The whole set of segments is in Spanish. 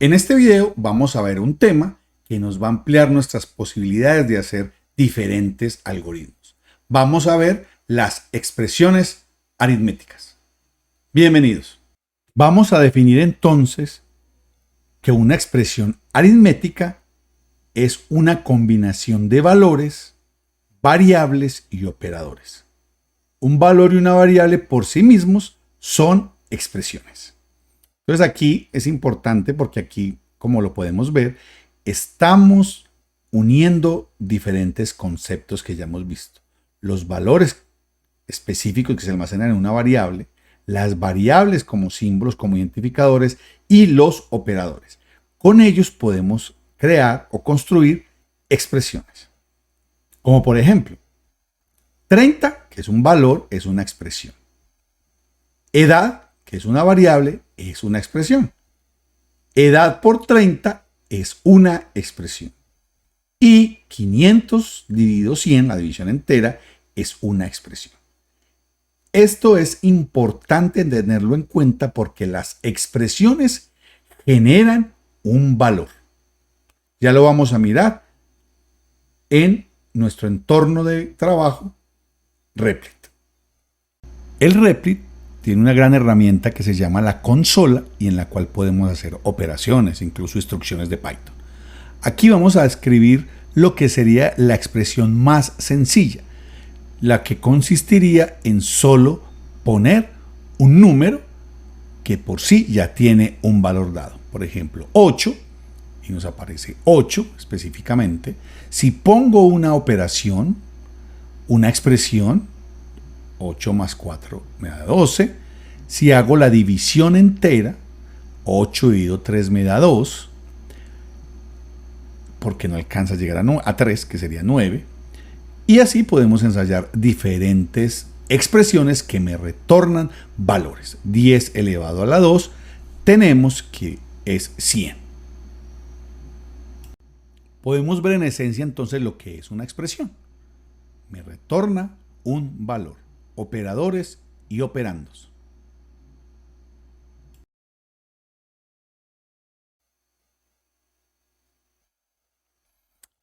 En este video vamos a ver un tema que nos va a ampliar nuestras posibilidades de hacer diferentes algoritmos. Vamos a ver las expresiones aritméticas. Bienvenidos. Vamos a definir entonces que una expresión aritmética es una combinación de valores, variables y operadores. Un valor y una variable por sí mismos son expresiones. Entonces aquí es importante porque aquí, como lo podemos ver, estamos uniendo diferentes conceptos que ya hemos visto. Los valores específicos que se almacenan en una variable, las variables como símbolos, como identificadores y los operadores. Con ellos podemos crear o construir expresiones. Como por ejemplo, 30, que es un valor, es una expresión. Edad, que es una variable, es una expresión. Edad por 30 es una expresión. Y 500 dividido 100, la división entera, es una expresión. Esto es importante tenerlo en cuenta porque las expresiones generan un valor. Ya lo vamos a mirar en nuestro entorno de trabajo, Replit. El Replit tiene una gran herramienta que se llama la consola y en la cual podemos hacer operaciones, incluso instrucciones de Python. Aquí vamos a escribir lo que sería la expresión más sencilla, la que consistiría en solo poner un número que por sí ya tiene un valor dado. Por ejemplo, 8, y nos aparece 8 específicamente. Si pongo una operación, una expresión, 8 más 4 me da 12. Si hago la división entera, 8 dividido 3 me da 2, porque no alcanza a llegar a 3, que sería 9. Y así podemos ensayar diferentes expresiones que me retornan valores. 10 elevado a la 2, tenemos que es 100. Podemos ver en esencia entonces lo que es una expresión. Me retorna un valor. Operadores y operandos.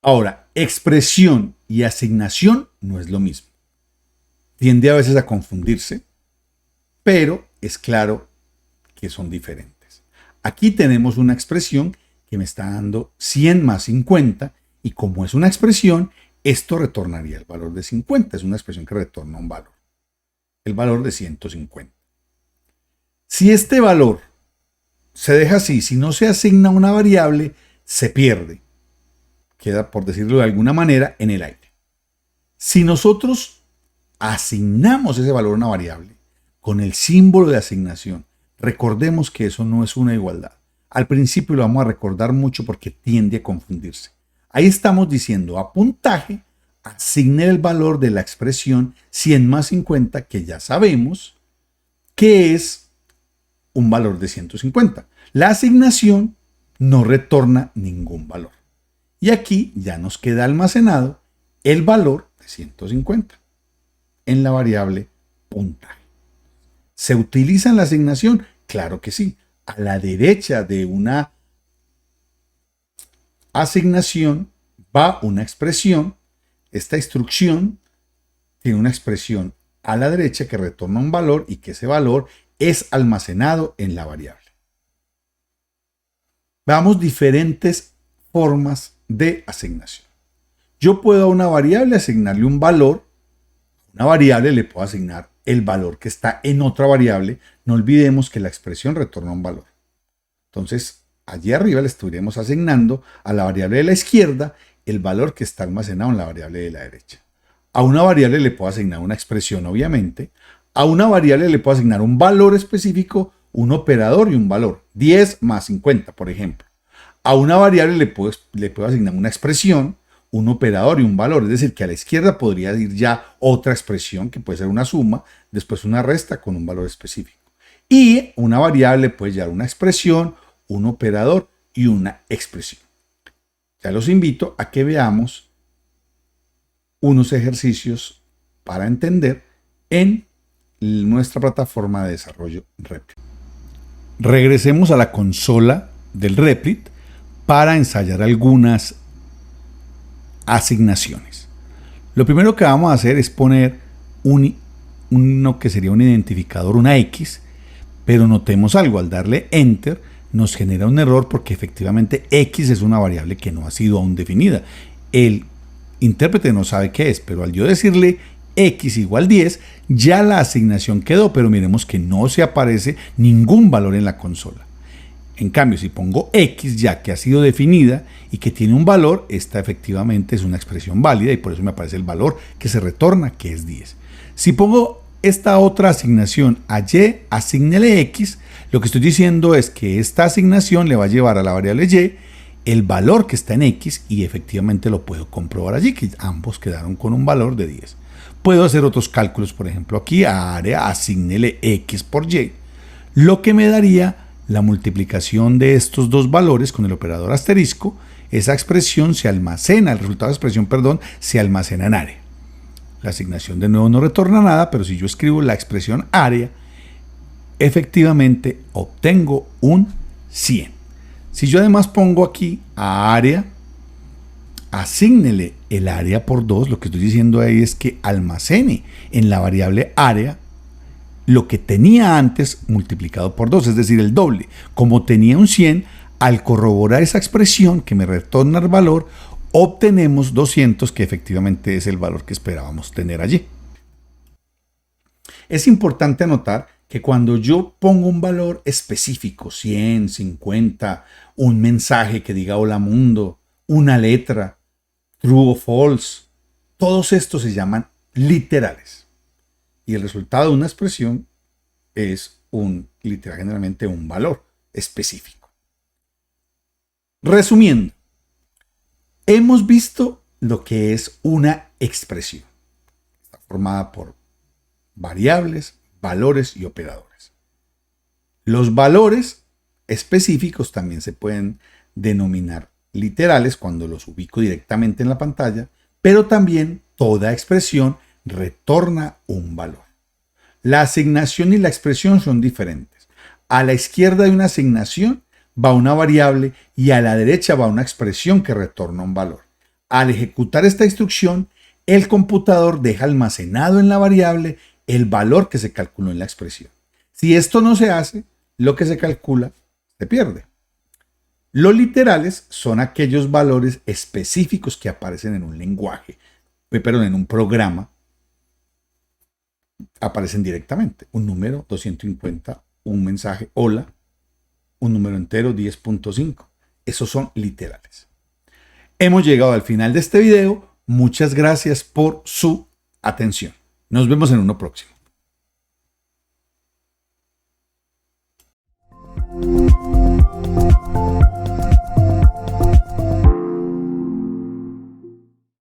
Ahora, expresión y asignación no es lo mismo. Tiende a veces a confundirse, pero es claro que son diferentes. Aquí tenemos una expresión que me está dando 100 más 50 y como es una expresión, esto retornaría el valor de 50. Es una expresión que retorna un valor. El valor de 150. Si este valor se deja así, si no se asigna una variable, se pierde. Queda, por decirlo de alguna manera, en el aire. Si nosotros asignamos ese valor a una variable con el símbolo de asignación, recordemos que eso no es una igualdad. Al principio lo vamos a recordar mucho porque tiende a confundirse. Ahí estamos diciendo a puntaje, asigne el valor de la expresión 100 más 50, que ya sabemos que es un valor de 150. La asignación no retorna ningún valor. Y aquí ya nos queda almacenado el valor de 150 en la variable puntaje. ¿Se utiliza en la asignación? Claro que sí. A la derecha de una asignación va una expresión. Esta instrucción tiene una expresión a la derecha que retorna un valor y que ese valor es almacenado en la variable. Veamos diferentes formas de asignación. Yo puedo a una variable asignarle un valor. A una variable le puedo asignar el valor que está en otra variable. No olvidemos que la expresión retorna un valor. Entonces, allí arriba le estaremos asignando a la variable de la izquierda el valor que está almacenado en la variable de la derecha. A una variable le puedo asignar una expresión, obviamente. A una variable le puedo asignar un valor específico, un operador y un valor. 10 más 50, por ejemplo. A una variable le puedo asignar una expresión, un operador y un valor. Es decir, que a la izquierda podría ir ya otra expresión, que puede ser una suma, después una resta con un valor específico. Y una variable puede llevar una expresión, un operador y una expresión. Ya los invito a que veamos unos ejercicios para entender en nuestra plataforma de desarrollo Replit. Regresemos a la consola del Replit para ensayar algunas asignaciones. Lo primero que vamos a hacer es poner uno que sería un identificador, una X, pero notemos algo, al darle Enter nos genera un error porque efectivamente X es una variable que no ha sido aún definida. El intérprete no sabe qué es, pero al yo decirle X igual 10, ya la asignación quedó, pero miremos que no se aparece ningún valor en la consola. En cambio, si pongo X ya que ha sido definida y que tiene un valor, esta efectivamente es una expresión válida y por eso me aparece el valor que se retorna, que es 10. Si pongo esta otra asignación a Y, asígnele X, lo que estoy diciendo es que esta asignación le va a llevar a la variable Y el valor que está en X y efectivamente lo puedo comprobar allí, que ambos quedaron con un valor de 10. Puedo hacer otros cálculos, por ejemplo, aquí a área, asígnele X por Y, lo que me daría la multiplicación de estos dos valores con el operador asterisco. Esa expresión se almacena, el resultado de expresión, perdón, se almacena en área. La asignación de nuevo no retorna nada, pero si yo escribo la expresión área, efectivamente obtengo un 100. Si yo además pongo aquí a área, asígnele el área por 2, lo que estoy diciendo ahí es que almacene en la variable área lo que tenía antes multiplicado por 2, es decir, el doble. Como tenía un 100, al corroborar esa expresión que me retorna el valor, obtenemos 200, que efectivamente es el valor que esperábamos tener allí. Es importante anotar que cuando yo pongo un valor específico, 100, 50, un mensaje que diga hola mundo, una letra, true o false, todos estos se llaman literales. Y el resultado de una expresión es literal, generalmente un valor específico. Resumiendo, hemos visto lo que es una expresión. Está formada por variables, valores y operadores. Los valores específicos también se pueden denominar literales cuando los ubico directamente en la pantalla, pero también toda expresión retorna un valor. La asignación y la expresión son diferentes. A la izquierda de una asignación va una variable y a la derecha va una expresión que retorna un valor. Al ejecutar esta instrucción, el computador deja almacenado en la variable el valor que se calculó en la expresión. Si esto no se hace, lo que se calcula se pierde. Los literales son aquellos valores específicos que aparecen en un lenguaje, en un programa, aparecen directamente. Un número, 250, un mensaje, hola, un número entero, 10.5. Esos son literales. Hemos llegado al final de este video. Muchas gracias por su atención. Nos vemos en uno próximo.